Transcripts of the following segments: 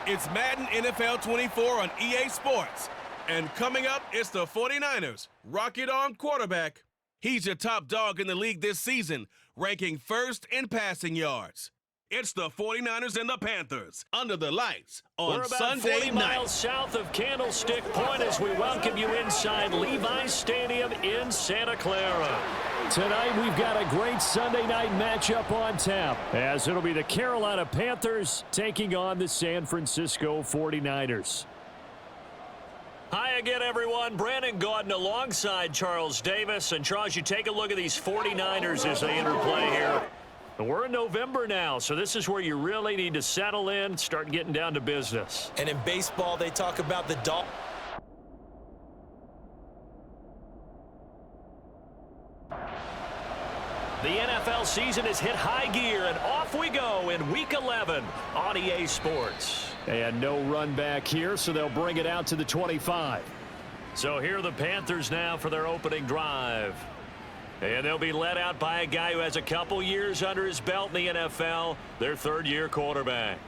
It's Madden NFL 24 on EA Sports. And coming up, it's the 49ers. Rocket on quarterback. He's your top dog in the league this season, ranking first in passing yards. It's the 49ers and the Panthers under the lights on We're about Sunday 40 night. miles south of Candlestick Point as we welcome you inside Levi's Stadium in Santa Clara. Tonight we've got a great Sunday night matchup on tap as it'll be the Carolina Panthers taking on the San Francisco 49ers. Hi again, everyone. Brandon Gaudin alongside Charles Davis. And Charles, you take a look at these 49ers as they enter play here. And we're in November now, so this is where you really need to settle in, start getting down to business. And in baseball, they talk about the dog. The NFL season has hit high gear, and off we go in Week 11 on EA Sports. And no run back here, so they'll bring it out to the 25. So here are the Panthers now for their opening drive. And they'll be led out by a guy who has a couple years under his belt in the NFL, their third-year quarterback.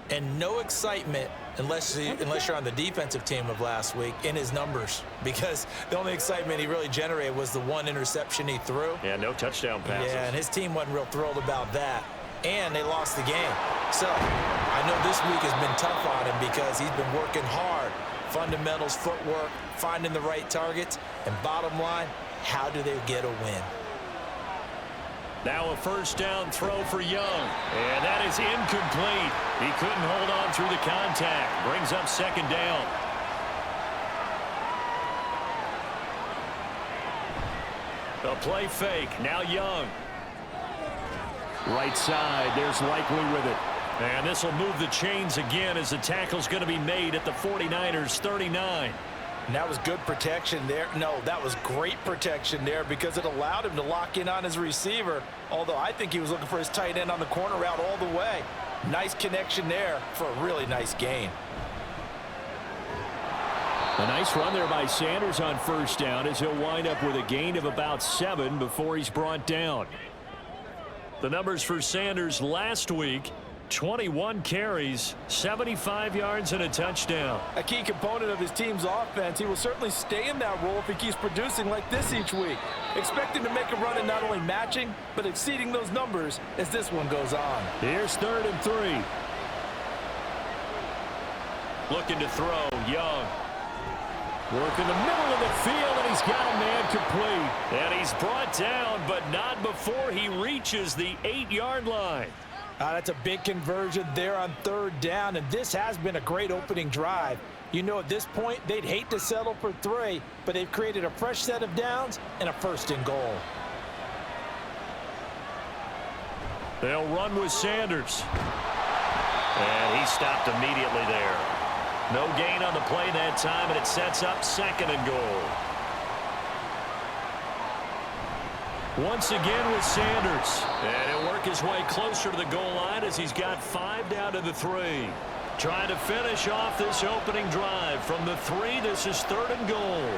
And no excitement unless you're on the defensive team of last week in his numbers, because the only excitement he really generated was the one interception he threw. Yeah, no touchdown passes. Yeah, and his team wasn't real thrilled about that. And they lost the game. So I know this week has been tough on him because he's been working hard. Fundamentals, footwork, finding the right targets. And bottom line, how do they get a win? Now a first down throw for Young. And that is incomplete. He couldn't hold on through the contact. Brings up second down. A play fake. Now Young. Right side. There's Likely with it. And this will move the chains again as the tackle's going to be made at the 49ers 39. And that was good protection there. No, that was great protection there because it allowed him to lock in on his receiver, although I think he was looking for his tight end on the corner route all the way. Nice connection there for a really nice gain. A nice run there by Sanders on first down as he'll wind up with a gain of about 7 before he's brought down. The numbers for Sanders last week: 21 carries, 75 yards, and a touchdown. A key component of his team's offense. He will certainly stay in that role if he keeps producing like this each week. Expect him to make a run at not only matching, but exceeding those numbers as this one goes on. Here's 3rd and 3. Looking to throw, Young. Work in the middle of the field, and he's got a man complete. And he's brought down, but not before he reaches the 8-yard line. That's a big conversion there on 3rd down, and this has been a great opening drive. You know, at this point, they'd hate to settle for 3, but they've created a fresh set of downs and a 1st and goal. They'll run with Sanders. And he stopped immediately there. No gain on the play that time, and it sets up 2nd and goal. Once again with Sanders. And he'll work his way closer to the goal line as he's got 5 down to the 3. Trying to finish off this opening drive. From the 3, this is 3rd and goal.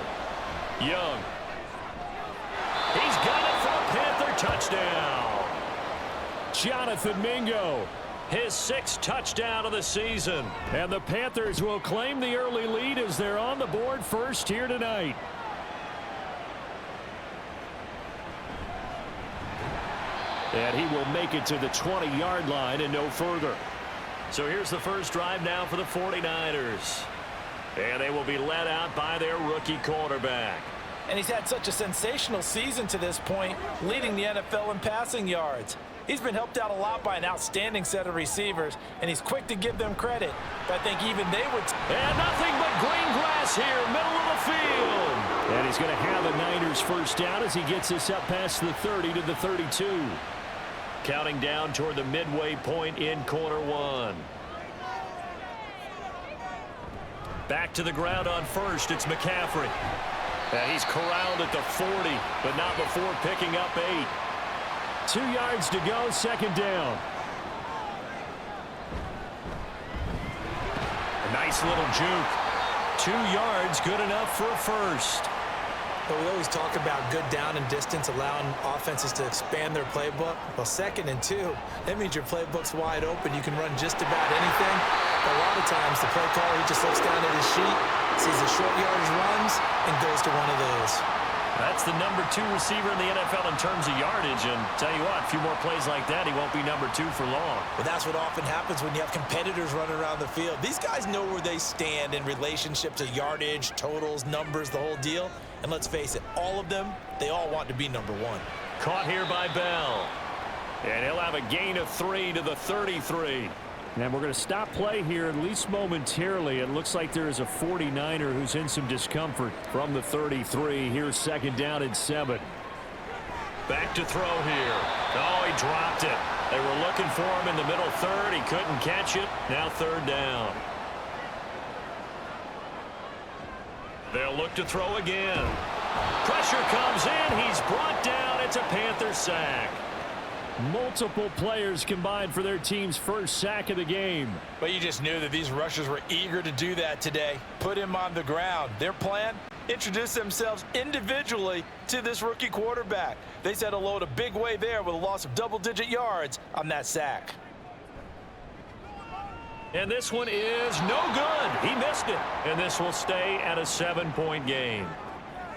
Young. He's got it for a Panther touchdown. Jonathan Mingo. His 6th touchdown of the season. And the Panthers will claim the early lead as they're on the board first here tonight. And he will make it to the 20-yard line and no further. So here's the first drive now for the 49ers. And they will be led out by their rookie quarterback. And he's had such a sensational season to this point, leading the NFL in passing yards. He's been helped out a lot by an outstanding set of receivers, and he's quick to give them credit. But I think even they would... And nothing but green grass here, middle of the field. And he's going to have a Niners first down as he gets this up past the 30 to the 32. Counting down toward the midway point in quarter 1. Back to the ground on first, it's McCaffrey. And he's corralled at the 40, but not before picking up 8. 2 yards to go, 2nd down. A nice little juke. 2 yards, good enough for a first. But we always talk about good down and distance, allowing offenses to expand their playbook. Well, 2nd and 2, that means your playbook's wide open. You can run just about anything. But a lot of times, the play caller, he just looks down at his sheet, sees the short yardage runs, and goes to one of those. That's the number 2 receiver in the NFL in terms of yardage. And tell you what, a few more plays like that, he won't be number 2 for long. Well, that's what often happens when you have competitors running around the field. These guys know where they stand in relationship to yardage, totals, numbers, the whole deal. And let's face it, all of them, they all want to be number 1. Caught here by Bell. And he'll have a gain of 3 to the 33. And we're going to stop play here, at least momentarily. It looks like there is a 49er who's in some discomfort from the 33. Here's 2nd down and 7. Back to throw here. Oh, he dropped it. They were looking for him in the middle 3rd. He couldn't catch it. Now 3rd down. They'll look to throw again. Pressure comes in. He's brought down. It's a Panther sack. Multiple players combined for their team's first sack of the game. But you just knew that these rushers were eager to do that today. Put him on the ground. Their plan? Introduce themselves individually to this rookie quarterback. They said hello in a big way there with a loss of double-digit yards on that sack. And this one is no good. He missed it. And this will stay at a 7-point game.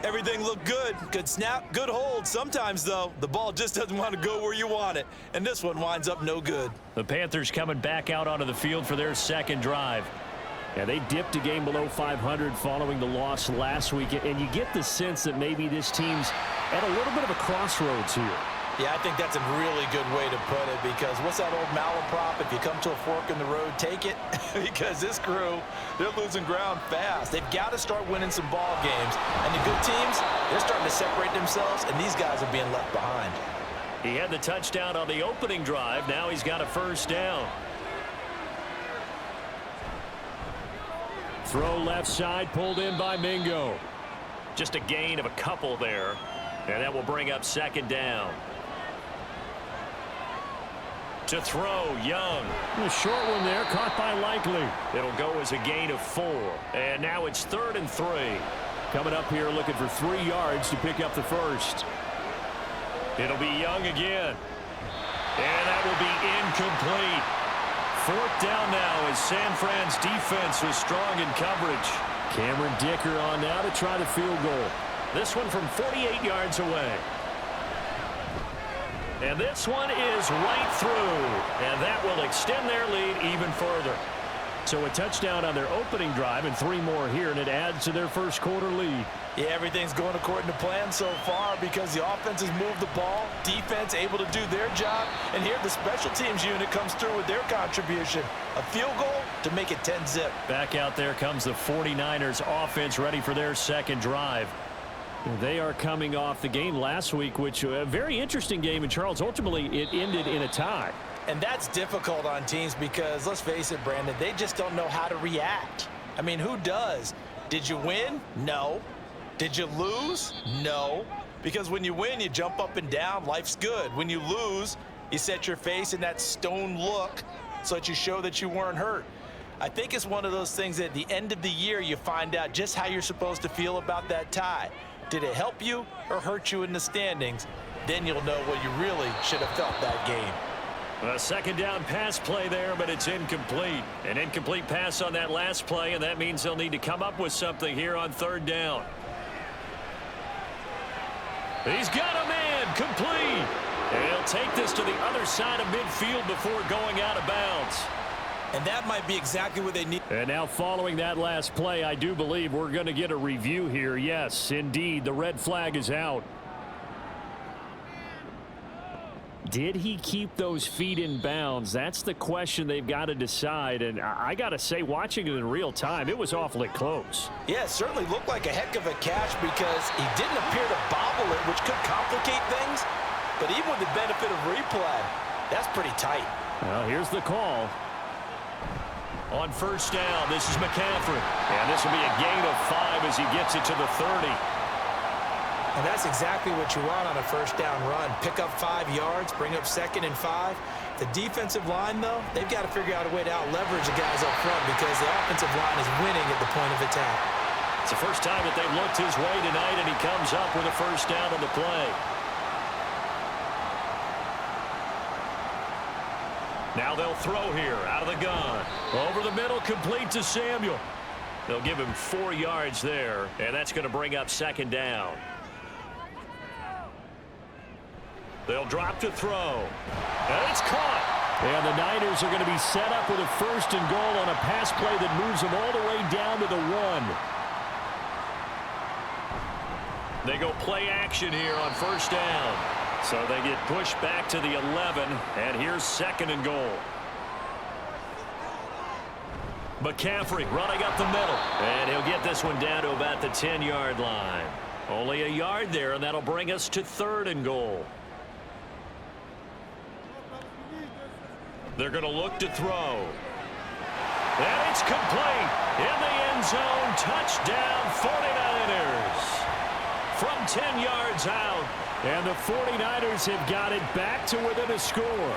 Everything looked good. Good snap, good hold. Sometimes, though, the ball just doesn't want to go where you want it. And this one winds up no good. The Panthers coming back out onto the field for their 2nd drive. Yeah, they dipped a game below 500 following the loss last week. And you get the sense that maybe this team's at a little bit of a crossroads here. Yeah, I think that's a really good way to put it, because what's that old malaprop? If you come to a fork in the road, take it. Because this crew, they're losing ground fast. They've got to start winning some ball games. And the good teams, they're starting to separate themselves, and these guys are being left behind. He had the touchdown on the opening drive. Now he's got a 1st down. Throw left side, pulled in by Mingo. Just a gain of a couple there. And that will bring up 2nd down. To throw, Young. A short one there, caught by Likely. It'll go as a gain of 4. And now it's 3rd and 3. Coming up here looking for 3 yards to pick up the 1st. It'll be Young again. And that will be incomplete. 4th down now as San Fran's defense was strong in coverage. Cameron Dicker on now to try the field goal. This one from 48 yards away. And this one is right through. And that will extend their lead even further. So a touchdown on their opening drive and 3 more here, and it adds to their 1st quarter lead. Yeah, everything's going according to plan so far because the offense has moved the ball, defense able to do their job, and here the special teams unit comes through with their contribution. A field goal to make it 10-zip. Back out there comes the 49ers offense ready for their 2nd drive. They are coming off the game last week, which a very interesting game, and Charles, ultimately it ended in a tie. And that's difficult on teams because, let's face it, Brandon, they just don't know how to react. I mean, who does? Did you win? No. Did you lose? No. Because when you win, you jump up and down. Life's good. When you lose, you set your face in that stone look so that you show that you weren't hurt. I think it's one of those things that at the end of the year, you find out just how you're supposed to feel about that tie. Did it help you or hurt you in the standings? Then you'll know what you really should have felt that game. A 2nd down pass play there, but it's incomplete. An incomplete pass on that last play, and that means they'll need to come up with something here on 3rd down. He's got a man, complete. And he'll take this to the other side of midfield before going out of bounds. And that might be exactly what they need. And now following that last play, I do believe we're going to get a review here. Yes, indeed, the red flag is out. Did he keep those feet in bounds? That's the question they've got to decide. And I got to say, watching it in real time, it was awfully close. Yeah, it certainly looked like a heck of a catch because he didn't appear to bobble it, which could complicate things. But even with the benefit of replay, that's pretty tight. Well, here's the call. On 1st down, this is McCaffrey. And this will be a gain of 5 as he gets it to the 30. And that's exactly what you want on a 1st down run. Pick up 5 yards, bring up 2nd and 5. The defensive line, though, they've got to figure out a way to out-leverage the guys up front because the offensive line is winning at the point of attack. It's the first time that they've looked his way tonight, and he comes up with a first down on the play. Now they'll throw here out of the gun. Over the middle, complete to Samuel. They'll give him 4 yards there, and that's going to bring up second down. They'll drop to throw. And it's caught. And the Niners are going to be set up with a first and goal on a pass play that moves them all the way down to the 1. They go play action here on first down. So they get pushed back to the 11, and here's second and goal. McCaffrey running up the middle, and he'll get this one down to about the 10-yard line. Only a yard there, and that'll bring us to third and goal. They're going to look to throw. And it's complete. In the end zone, touchdown 49ers. From 10 yards out. And the 49ers have got it back to within a score.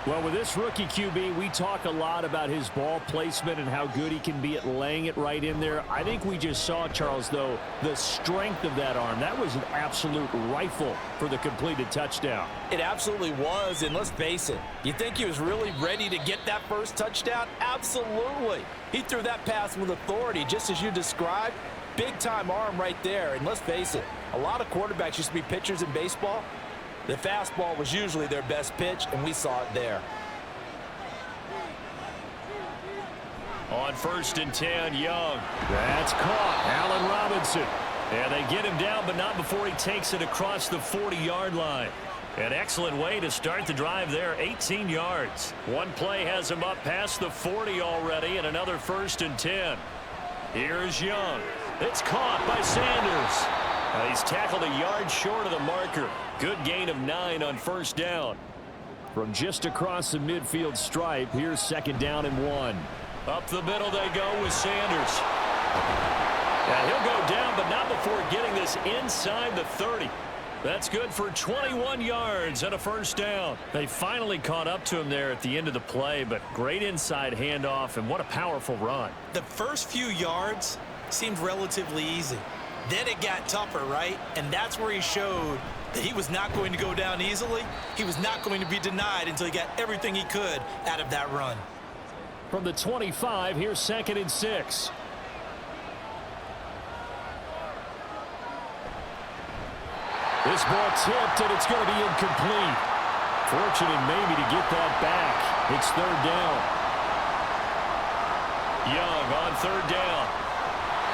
Well, with this rookie QB, we talk a lot about his ball placement and how good he can be at laying it right in there. I think we just saw, Charles, though, the strength of that arm. That was an absolute rifle for the completed touchdown. It absolutely was, and let's face it, you think he was really ready to get that first touchdown? Absolutely. He threw that pass with authority, just as you described. Big-time arm right there, and let's face it, a lot of quarterbacks used to be pitchers in baseball. The fastball was usually their best pitch, and we saw it there. On first and 10, Young. That's caught. Allen Robinson. And they get him down, but not before he takes it across the 40-yard line. An excellent way to start the drive there, 18 yards. One play has him up past the 40 already, and another first and 10. Here's Young. It's caught by Sanders. He's tackled a yard short of the marker. Good gain of 9 on first down. From just across the midfield stripe, here's second down and 1. Up the middle they go with Sanders. And he'll go down, but not before getting this inside the 30. That's good for 21 yards and a first down. They finally caught up to him there at the end of the play, but great inside handoff, and what a powerful run. The first few yards seemed relatively easy. Then it got tougher, right? And that's where he showed that he was not going to go down easily. He was not going to be denied until he got everything he could out of that run. From the 25, here's second and 6. This ball tipped, and it's going to be incomplete. Fortunate maybe to get that back. It's third down. Young on third down.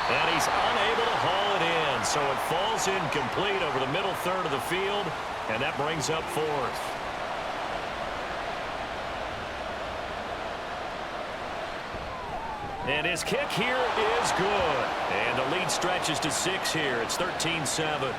And he's unable to haul it in, so it falls incomplete over the middle third of the field, and that brings up fourth. And his kick here is good. And the lead stretches to 6 here. It's 13-7.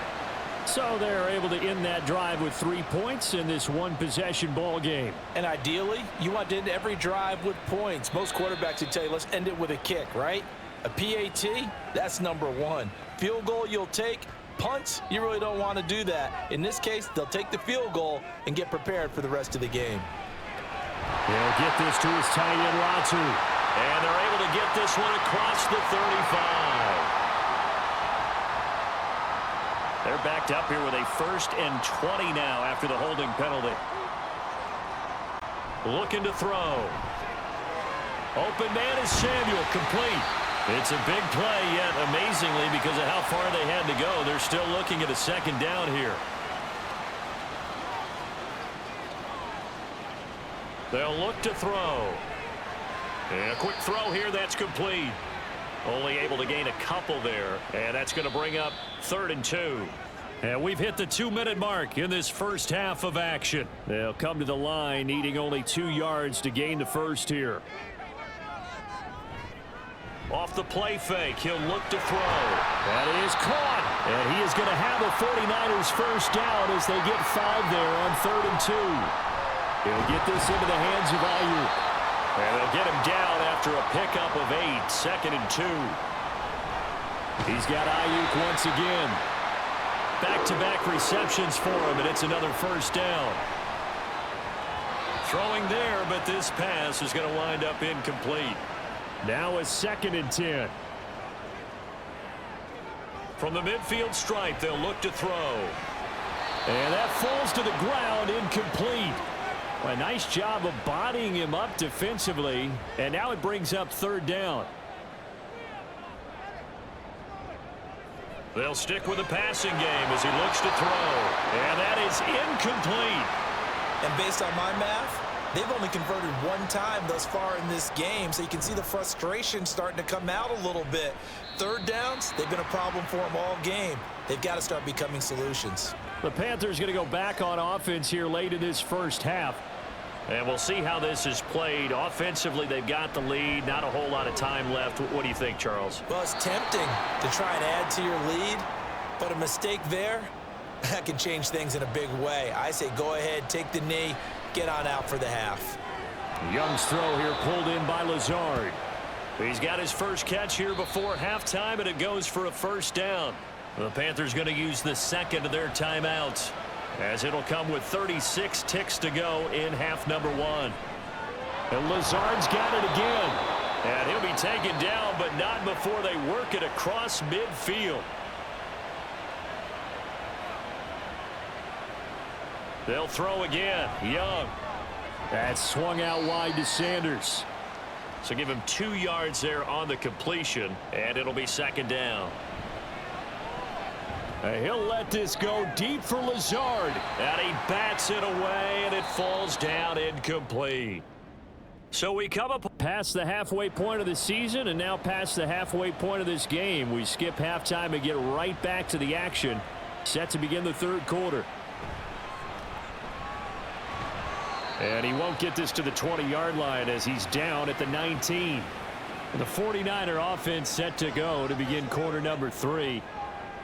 So they're able to end that drive with 3 points in this one-possession ball game. And ideally, you want to end every drive with points. Most quarterbacks would tell you, let's end it with a kick, right? A PAT, that's number 1. Field goal you'll take. Punts, you really don't want to do that. In this case, they'll take the field goal and get prepared for the rest of the game. They'll get this to his tight end, Latu. And they're able to get this one across the 35. They're backed up here with a first and 20 now after the holding penalty. Looking to throw. Open man is Samuel, complete. It's a big play, yet amazingly, because of how far they had to go, they're still looking at a second down here. They'll look to throw. And a quick throw here, that's complete. Only able to gain a couple there, and that's going to bring up third and 2. And we've hit the 2-minute mark in this first half of action. They'll come to the line, needing only 2 yards to gain the first here. Off the play fake, he'll look to throw. That is caught. And he is going to have the 49ers first down as they get 5 there on third and 2. He'll get this into the hands of Ayuk. And they'll get him down after a pickup of 8, second and 2. He's got Ayuk once again. Back-to-back receptions for him, and it's another first down. Throwing there, but this pass is going to wind up incomplete. Now a 2nd and 10. From the midfield stripe, they'll look to throw. And that falls to the ground, incomplete. A nice job of bodying him up defensively, and now it brings up 3rd down. They'll stick with the passing game as he looks to throw. And that is incomplete. And based on my math, they've only converted 1 time thus far in this game, so you can see the frustration starting to come out a little bit. 3rd downs, they've been a problem for them all game. They've got to start becoming solutions. The Panthers going to go back on offense here late in this first half. And we'll see how this is played. Offensively, they've got the lead. Not a whole lot of time left. What do you think, Charles? Well, it's tempting to try and add to your lead, but a mistake there, that can change things in a big way. I say go ahead, take the knee, get on out for the half. Young's throw here pulled in by Lazard. He's got his first catch here before halftime, and it goes for a 1st down. The Panthers going to use the 2nd of their timeouts, as it'll come with 36 ticks to go in half number 1. And Lazard's got it again. And he'll be taken down, but not before they work it across midfield. They'll throw again. Young. That's swung out wide to Sanders. So give him 2 yards there on the completion, and it'll be 2nd down. He'll let this go deep for Lazard. And he bats it away, and it falls down incomplete. So we come up past the halfway point of the season and now past the halfway point of this game. We skip halftime and get right back to the action. Set to begin the 3rd quarter. And he won't get this to the 20-yard line as he's down at the 19. The 49er offense set to go to begin quarter number 3.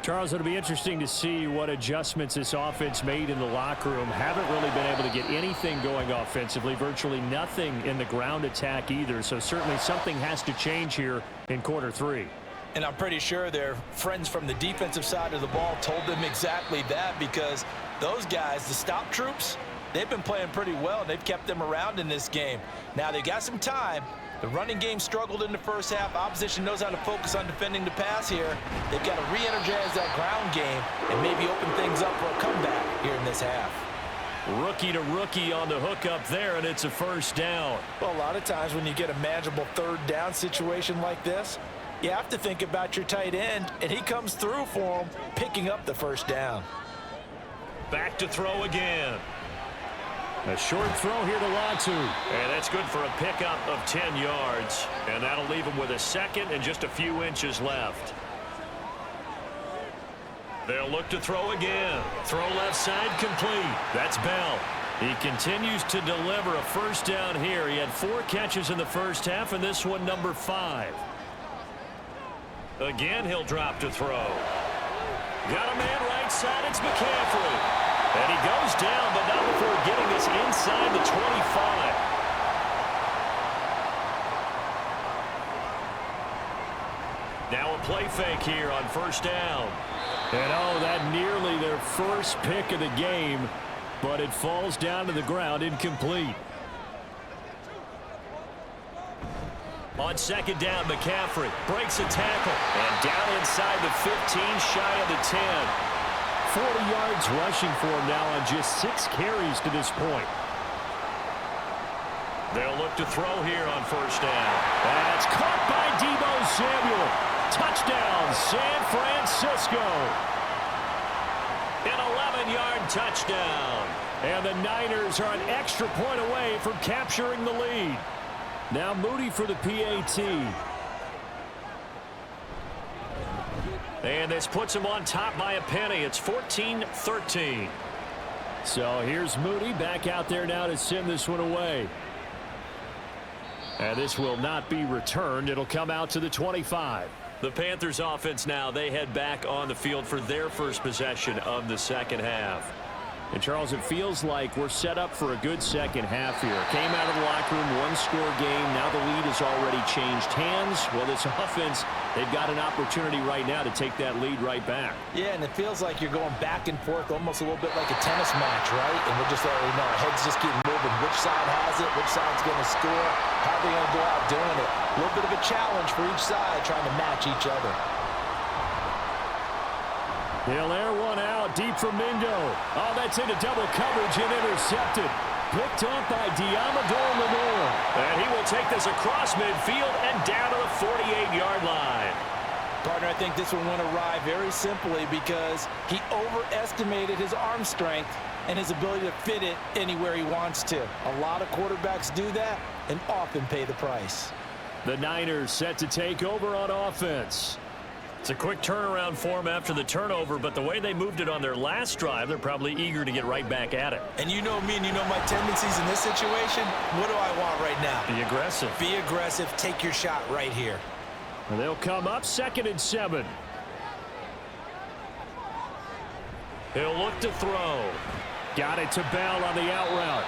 Charles, it'll be interesting to see what adjustments this offense made in the locker room. Haven't really been able to get anything going offensively, virtually nothing in the ground attack either. So certainly something has to change here in quarter 3. And I'm pretty sure their friends from the defensive side of the ball told them exactly that, because those guys, the stop troops, they've been playing pretty well, and they've kept them around in this game. Now they've got some time. The running game struggled in the first half. Opposition knows how to focus on defending the pass here. They've got to re-energize that ground game and maybe open things up for a comeback here in this half. Rookie to rookie on the hook up there, and it's a 1st down. Well, a lot of times when you get a manageable 3rd down situation like this, you have to think about your tight end, and he comes through for him, picking up the 1st down. Back to throw again. A short throw here to Latu. And that's good for a pickup of 10 yards. And that'll leave him with a 2nd and just a few inches left. They'll look to throw again. Throw left side complete. That's Bell. He continues to deliver a 1st down here. He had 4 catches in the first half, and this one number 5. Again, he'll drop to throw. Got a man right side. It's McCaffrey. And he goes down, but not before getting this inside the 25. Now a play fake here on 1st down. And oh, that nearly their first pick of the game, but it falls down to the ground incomplete. On 2nd down, McCaffrey breaks a tackle. And down inside the 15, shy of the 10. 40 yards rushing for him now on just 6 carries to this point. They'll look to throw here on 1st down. That's caught by Deebo Samuel. Touchdown, San Francisco. An 11-yard touchdown. And the Niners are an extra point away from capturing the lead. Now Moody for the PAT. And this puts him on top by a penny. It's 14-13. So here's Moody back out there now to send this one away. And this will not be returned. It'll come out to the 25. The Panthers offense now, they head back on the field for their first possession of the 2nd half. And, Charles, it feels like we're set up for a good second half here. Came out of the locker room, one-score game. Now the lead has already changed hands. Well, this offense, they've got an opportunity right now to take that lead right back. Yeah, and it feels like you're going back and forth almost a little bit like a tennis match, right? And we're just already know our heads just keep moving. Which side has it? Which side's going to score? How are they going to go out doing it? A little bit of a challenge for each side trying to match each other. He'll air one out deep from Mingo. Oh, that's into double coverage and intercepted. Picked up by Diamador Lenore. And he will take this across midfield and down to the 48-yard line. Partner, I think this one went awry very simply because he overestimated his arm strength and his ability to fit it anywhere he wants to. A lot of quarterbacks do that and often pay the price. The Niners set to take over on offense. It's a quick turnaround for them after the turnover, but the way they moved it on their last drive, they're probably eager to get right back at it. And you know me and you know my tendencies in this situation. What do I want right now? Be aggressive. Be aggressive. Take your shot right here. And they'll come up 2nd and 7. He'll look to throw. Got it to Bell on the out route.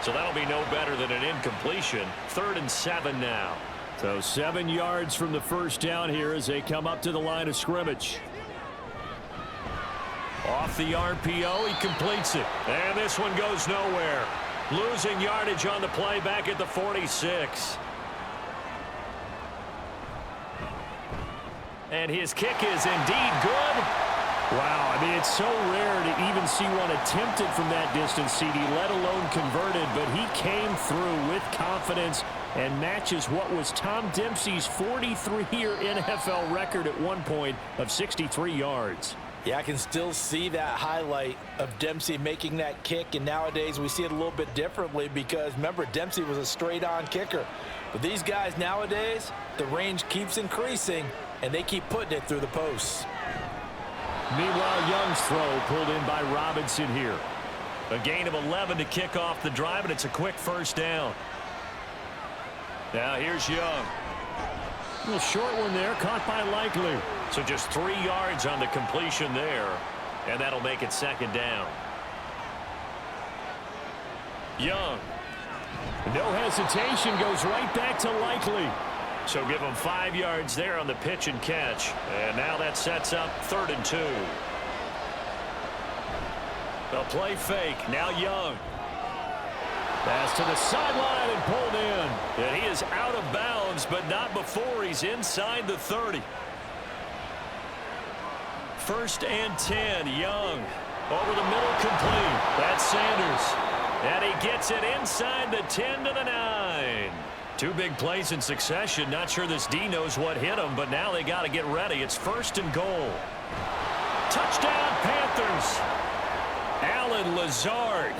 So that'll be no better than an incompletion. 3rd and 7 now. So 7 yards from the first down here as they come up to the line of scrimmage. Off the RPO, he completes it. And this one goes nowhere. Losing yardage on the play back at the 46. And his kick is indeed good. Wow, I mean, it's so rare to even see one attempted from that distance, CD, let alone converted, but he came through with confidence and matches what was Tom Dempsey's 43-year NFL record at one point of 63 yards. Yeah, I can still see that highlight of Dempsey making that kick, and nowadays we see it a little bit differently because, remember, Dempsey was a straight-on kicker. But these guys nowadays, the range keeps increasing, and they keep putting it through the posts. Meanwhile, Young's throw pulled in by Robinson here. A gain of 11 to kick off the drive, and it's a quick first down. Now here's Young. A little short one there, caught by Likely. So just 3 yards on the completion there, and that'll make it 2nd down. Young. No hesitation, goes right back to Likely. So give him 5 yards there on the pitch and catch. And now that sets up 3rd and 2. The play fake. Now Young. Pass to the sideline and pulled in. And he is out of bounds, but not before he's inside the 30. 1st and 10. Young. Over the middle, complete. That's Sanders. And he gets it inside the 10 to the 9. 2 big plays in succession. Not sure this D knows what hit him, but now they got to get ready. It's 1st and goal. Touchdown, Panthers. Allen Lazard.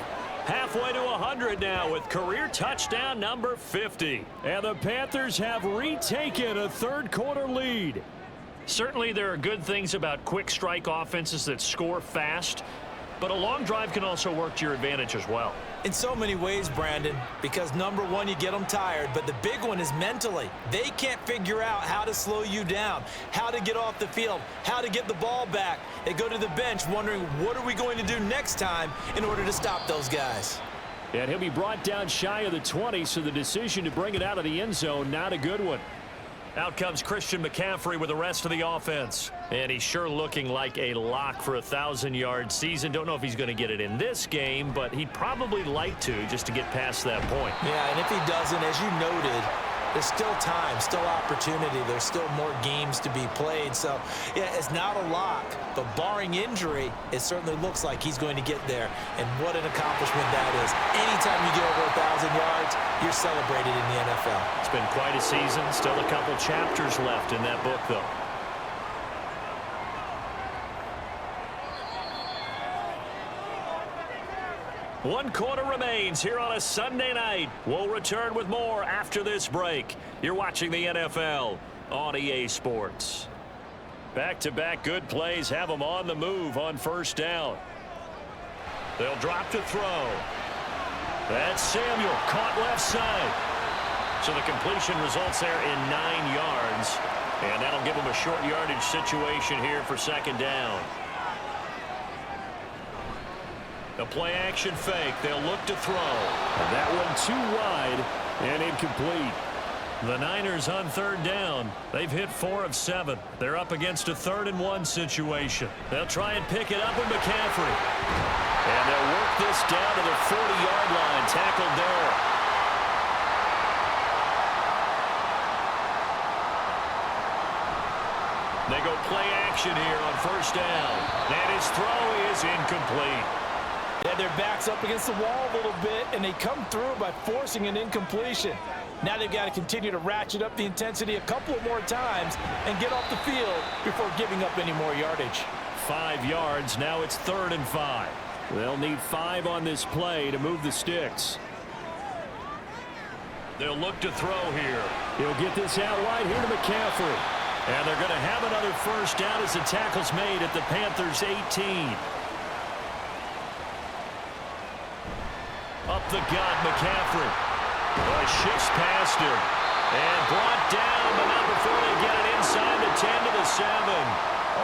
Halfway to 100 now with career touchdown number 50. And the Panthers have retaken a third-quarter lead. Certainly there are good things about quick strike offenses that score fast, but a long drive can also work to your advantage as well. In so many ways, Brandon, because number one, you get them tired, but the big one is mentally. They can't figure out how to slow you down, how to get off the field, how to get the ball back. They go to the bench wondering, what are we going to do next time in order to stop those guys? And he'll be brought down shy of the 20, so the decision to bring it out of the end zone, not a good one. Out comes Christian McCaffrey with the rest of the offense. And he's sure looking like a lock for a 1,000-yard season. Don't know if he's going to get it in this game, but he'd probably like to just to get past that point. Yeah, and if he doesn't, as you noted, there's still time, still opportunity. There's still more games to be played. So, yeah, it's not a lock, but barring injury, it certainly looks like he's going to get there. And what an accomplishment that is. Anytime you get over 1,000 yards, you're celebrated in the NFL. It's been quite a season. Still a couple chapters left in that book, though. One quarter remains here on a Sunday night. We'll return with more after this break. You're watching the NFL on EA Sports. Back-to-back good plays have them on the move on first down. They'll drop to throw. That's Samuel, caught left side. So the completion results there in 9 yards. And that'll give them a short yardage situation here for 2nd down. A play-action fake. They'll look to throw. That one too wide and incomplete. The Niners on third down. They've hit 4 of 7. They're up against a 3rd-and-1 situation. They'll try and pick it up with McCaffrey. And they'll work this down to the 40-yard line. Tackled there. They go play action here on first down. And his throw is incomplete. Yeah, their back's up against the wall a little bit, and they come through by forcing an incompletion. Now they've got to continue to ratchet up the intensity a couple of more times and get off the field before giving up any more yardage. 5 yards. Now it's 3rd and 5. They'll need 5 on this play to move the sticks. They'll look to throw here. He'll get this out wide here to McCaffrey. And they're going to have another first down as the tackle's made at the Panthers' 18. Up the gut, McCaffrey. Shifts past him. And brought down, but not before they get it inside the 10 to the 7.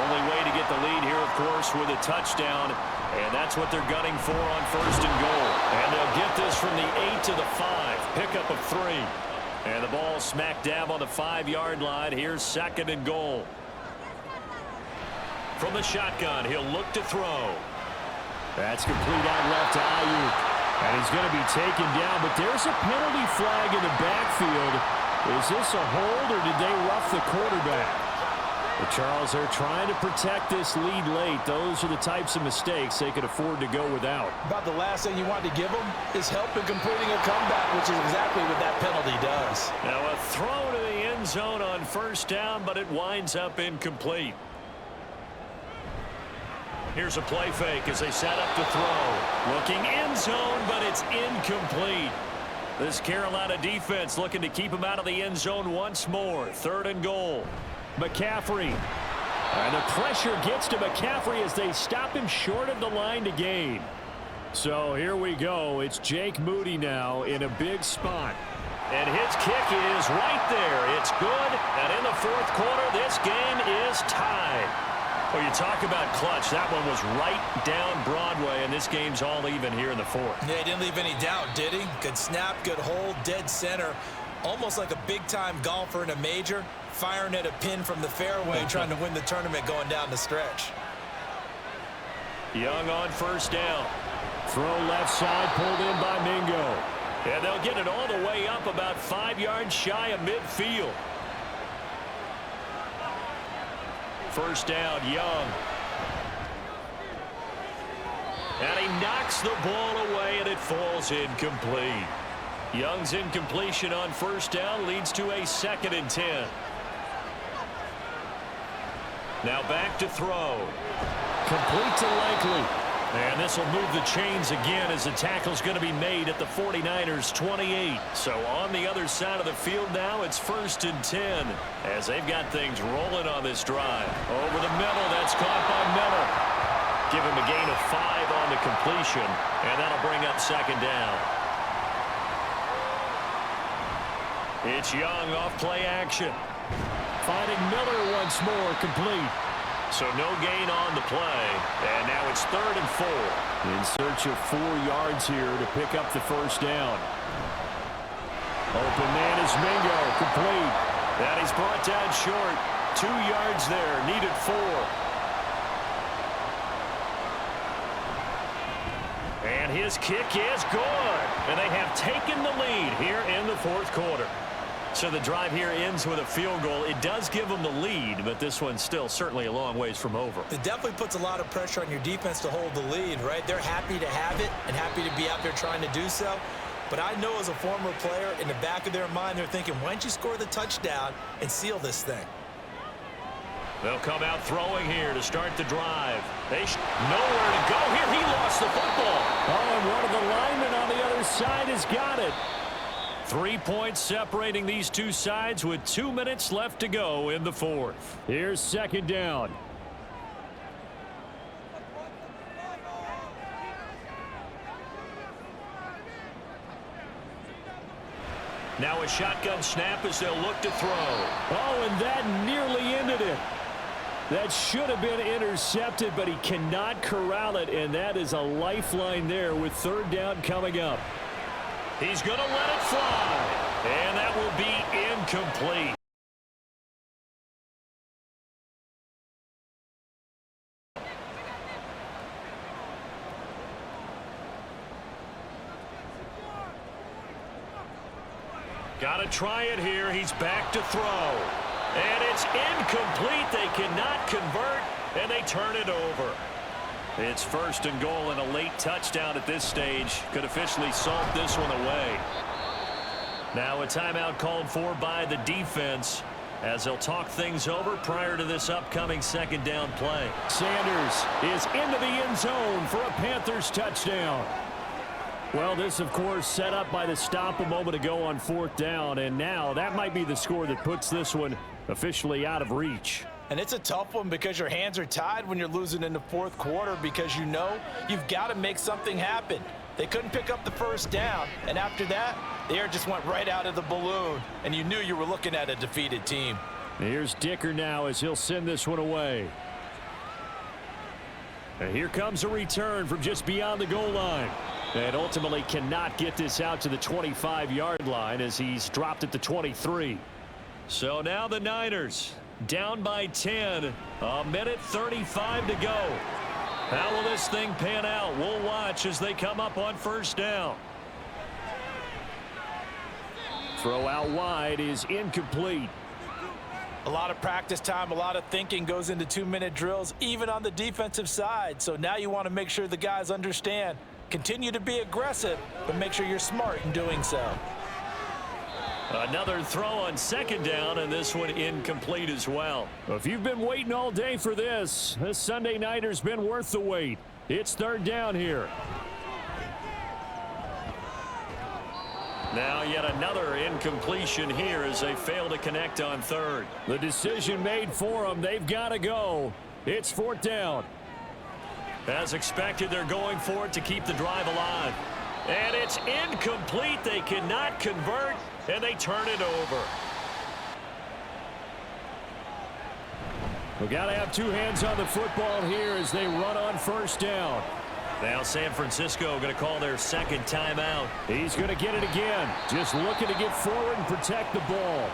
Only way to get the lead here, of course, with a touchdown. And that's what they're gunning for on 1st and goal. And they'll get this from the 8 to the 5. Pickup of 3. And the ball smack dab on the 5-yard line. Here's 2nd and goal. From the shotgun, he'll look to throw. That's complete out left to Ayuk. And he's going to be taken down, but there's a penalty flag in the backfield. Is this a hold, or did they rough the quarterback? But Charles, they're trying to protect this lead late. Those are the types of mistakes they could afford to go without. About the last thing you want to give them is help in completing a comeback, which is exactly what that penalty does. Now a throw to the end zone on 1st down, but it winds up incomplete. Here's a play fake as they set up to throw. Looking end zone, but it's incomplete. This Carolina defense looking to keep him out of the end zone once more. 3rd and goal. McCaffrey. And the pressure gets to McCaffrey as they stop him short of the line to gain. So here we go. It's Jake Moody now in a big spot. And his kick is right there. It's good. And in the 4th quarter, this game is tied. Well, you talk about clutch. That one was right down Broadway, and this game's all even here in the 4th. Yeah, he didn't leave any doubt, did he? Good snap, good hold, dead center. Almost like a big-time golfer in a major, firing at a pin from the fairway, trying to win the tournament going down the stretch. Young on 1st down. Throw left side, pulled in by Mingo. And they'll get it all the way up about 5 yards shy of midfield. 1st down, Young. And he knocks the ball away, and it falls incomplete. Young's incompletion on 1st down leads to a 2nd and 10. Now back to throw. Complete to Likely. And this will move the chains again as the tackle's going to be made at the 49ers' 28. So on the other side of the field now, it's 1st and 10 as they've got things rolling on this drive. Over the middle, that's caught by Miller. Give him a gain of 5 on the completion, and that'll bring up 2nd down. It's Young off play action. Finding Miller once more, complete. So no gain on the play, and now it's 3rd and 4. In search of 4 yards here to pick up the 1st down. Open man is Mingo, complete. That he's brought down short. 2 yards there, needed 4. And his kick is good. And they have taken the lead here in the 4th quarter. So the drive here ends with a field goal. It does give them the lead, but this one's still certainly a long ways from over. It definitely puts a lot of pressure on your defense to hold the lead, right? They're happy to have it and happy to be out there trying to do so. But I know as a former player, in the back of their mind, they're thinking, why don't you score the touchdown and seal this thing? They'll come out throwing here to start the drive. Nowhere to go here. He lost the football. Oh, and one of the linemen on the other side has got it. 3 points separating these two sides with 2 minutes left to go in the 4th. Here's 2nd down. Now a shotgun snap as they'll look to throw. Oh, and that nearly ended it. That should have been intercepted, but he cannot corral it, and that is a lifeline there with third down coming up. He's going to let it fly, and that will be incomplete. Got to try it here. He's back to throw. And it's incomplete. They cannot convert, and they turn it over. It's first and goal, and a late touchdown at this stage could officially salt this one away. Now a timeout called for by the defense as they'll talk things over prior to this upcoming second down play. Sanders is into the end zone for a Panthers touchdown. Well, this, of course, set up by the stop a moment ago on fourth down, and now that might be the score that puts this one officially out of reach. And it's a tough one because your hands are tied when you're losing in the fourth quarter because you know you've got to make something happen. They couldn't pick up the first down, and after that, the air just went right out of the balloon, and you knew you were looking at a defeated team. Here's Dicker now as he'll send this one away. And here comes a return from just beyond the goal line. And ultimately cannot get this out to the 25-yard line as he's dropped at the 23. So now the Niners down by 10. A minute 35 to go. How will this thing pan out? We'll watch as they come up on first down. Throw out wide is incomplete. A lot of practice time, a lot of thinking goes into 2-minute drills, even on the defensive side. So now you want to make sure the guys understand. Continue to be aggressive, but make sure you're smart in doing so. Another throw on second down, and this one incomplete as well. If you've been waiting all day for this Sunday nighter's been worth the wait. It's third down here. Now yet another incompletion here as they fail to connect on third. The decision made for them. They've got to go. It's fourth down. As expected, they're going for it to keep the drive alive. And it's incomplete. They cannot convert, and they turn it over. We've got to have two hands on the football here as they run on first down. Now San Francisco going to call their second timeout. He's going to get it again. Just looking to get forward and protect the ball.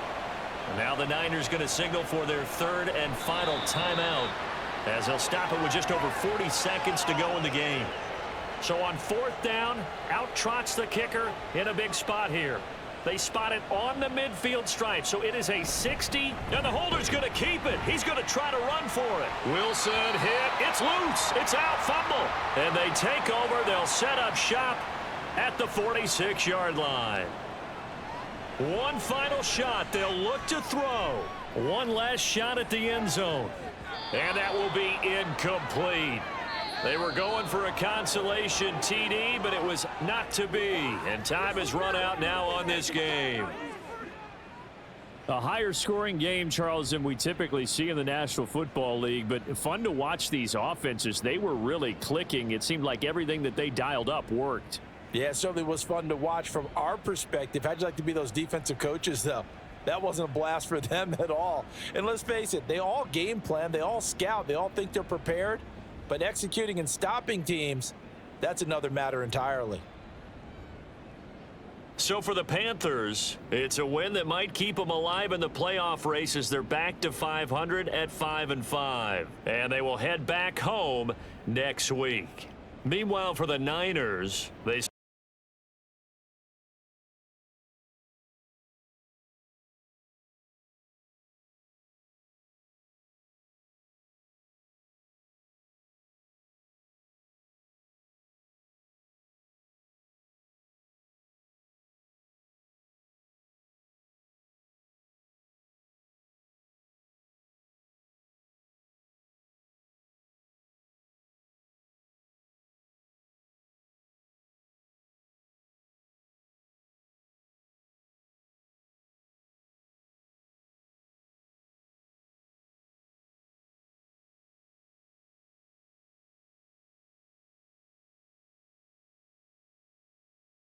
And now the Niners going to signal for their third and final timeout, as they'll stop it with just over 40 seconds to go in the game. So on fourth down, out trots the kicker in a big spot here. They spot it on the midfield stripe, so it is a 60, and the holder's going to keep it. He's going to try to run for it. Wilson hit. It's loose. It's out. Fumble. And they take over. They'll set up shop at the 46-yard line. One final shot. They'll look to throw. One last shot at the end zone. And that will be incomplete. They were going for a consolation TD, but it was not to be. And time has run out now on this game. A higher scoring game, Charles, than we typically see in the National Football League, but fun to watch these offenses. They were really clicking. It seemed like everything that they dialed up worked. Yeah, it certainly was fun to watch from our perspective. How'd you like to be those defensive coaches, though? That wasn't a blast for them at all. And let's face it, they all game plan, they all scout, they all think they're prepared. But executing and stopping teams, that's another matter entirely. So for the Panthers, it's a win that might keep them alive in the playoff race as they're back to 500 at 5-5. And they will head back home next week. Meanwhile, for the Niners, they